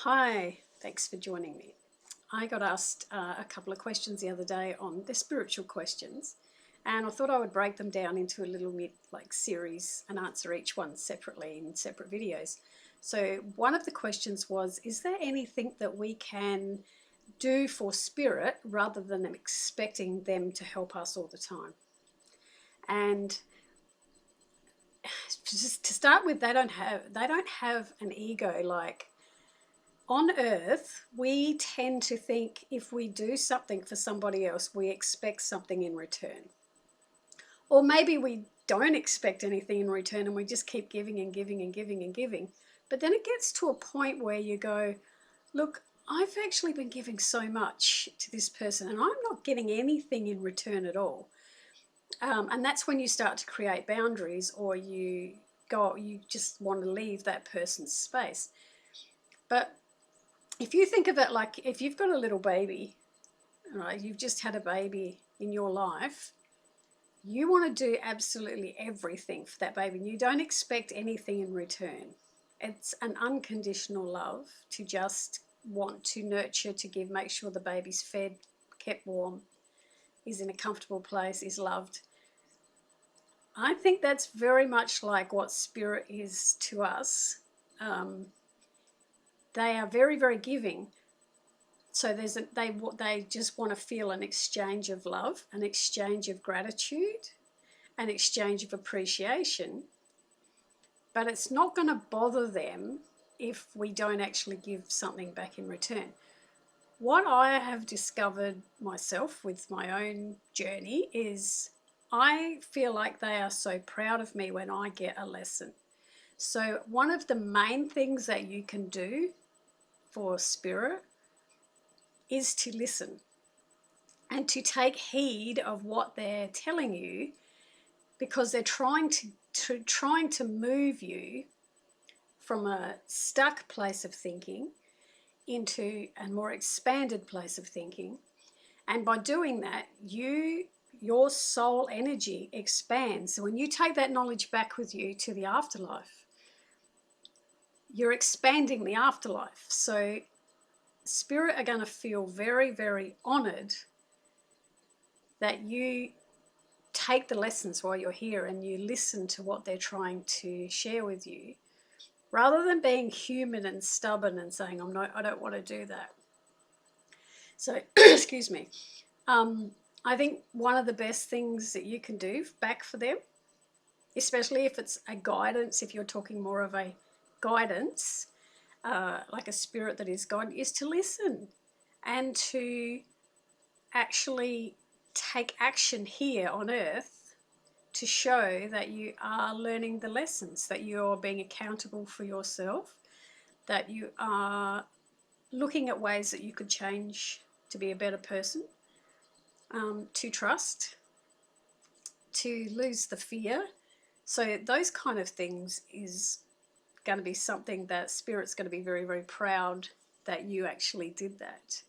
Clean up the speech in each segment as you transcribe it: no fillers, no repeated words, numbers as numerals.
Hi, thanks for joining me. I got asked a couple of questions the other day on the spiritual questions, and I thought I would break them down into a little bit like series and answer each one separately in separate videos. So, one of the questions was, is there anything that we can do for spirit rather than expecting them to help us all the time? And just to start with, they don't have an ego like on earth. We tend to think if we do something for somebody else, we expect something in return. Or maybe we don't expect anything in return and we just keep giving and giving and giving and giving. But then it gets to a point where you go, look, I've actually been giving so much to this person and I'm not getting anything in return at all. And that's when you start to create boundaries, or you just want to leave that person's space. But if you think of it like if you've got a little baby, right, you've just had a baby in your life, you want to do absolutely everything for that baby. You don't expect anything in return. It's an unconditional love to just want to nurture, to give, make sure the baby's fed, kept warm, is in a comfortable place, is loved. I think that's very much like what spirit is to us. They are very, very giving. So they just want to feel an exchange of love, an exchange of gratitude, an exchange of appreciation. But it's not going to bother them if we don't actually give something back in return. What I have discovered myself with my own journey is I feel like they are so proud of me when I get a lesson. So one of the main things that you can do for spirit is to listen and to take heed of what they're telling you, because they're trying to move you from a stuck place of thinking into a more expanded place of thinking. And by doing that, your soul energy expands. So when you take that knowledge back with you to the afterlife, you're expanding the afterlife. So spirit are going to feel very, very honored that you take the lessons while you're here and you listen to what they're trying to share with you, rather than being human and stubborn and saying, I don't want to do that. So, excuse me. I think one of the best things that you can do back for them, especially if it's a guidance, if you're talking more of a guidance, like a spirit that is God, is to listen and to actually take action here on earth to show that you are learning the lessons, that you're being accountable for yourself, that you are looking at ways that you could change to be a better person, to trust, to lose the fear. So those kind of things is going to be something that spirit's going to be very, very proud that you actually did that.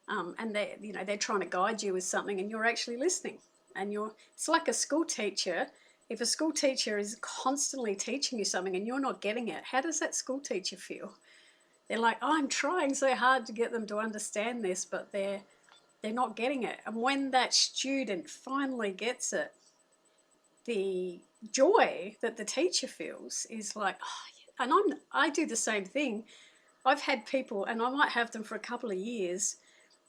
And they're trying to guide you with something, and you're actually listening. And it's like a school teacher. If a school teacher is constantly teaching you something and you're not getting it, how does that school teacher feel? They're like, oh, I'm trying so hard to get them to understand this, but they're not getting it. And when that student finally gets it, the joy that the teacher feels is like, oh, and I do the same thing. I've had people, and I might have them for a couple of years,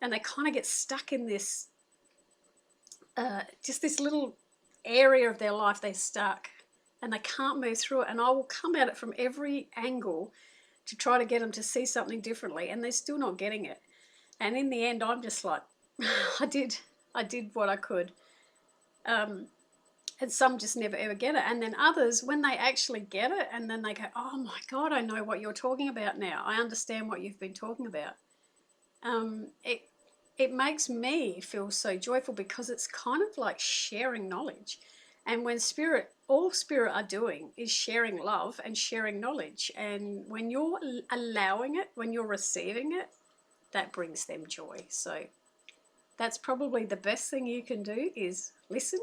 and they kind of get stuck in this, just this little area of their life. They're stuck and they can't move through it. And I will come at it from every angle to try to get them to see something differently, and they're still not getting it. And in the end, I'm just like, I did what I could. And some just never ever get it. And then others, when they actually get it, and then they go, oh my God, I know what you're talking about now. I understand what you've been talking about. It makes me feel so joyful, because it's kind of like sharing knowledge. And when all spirit are doing is sharing love and sharing knowledge. And when you're allowing it, when you're receiving it, that brings them joy. So that's probably the best thing you can do, is listen,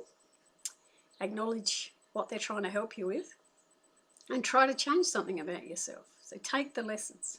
acknowledge what they're trying to help you with, and try to change something about yourself. So take the lessons.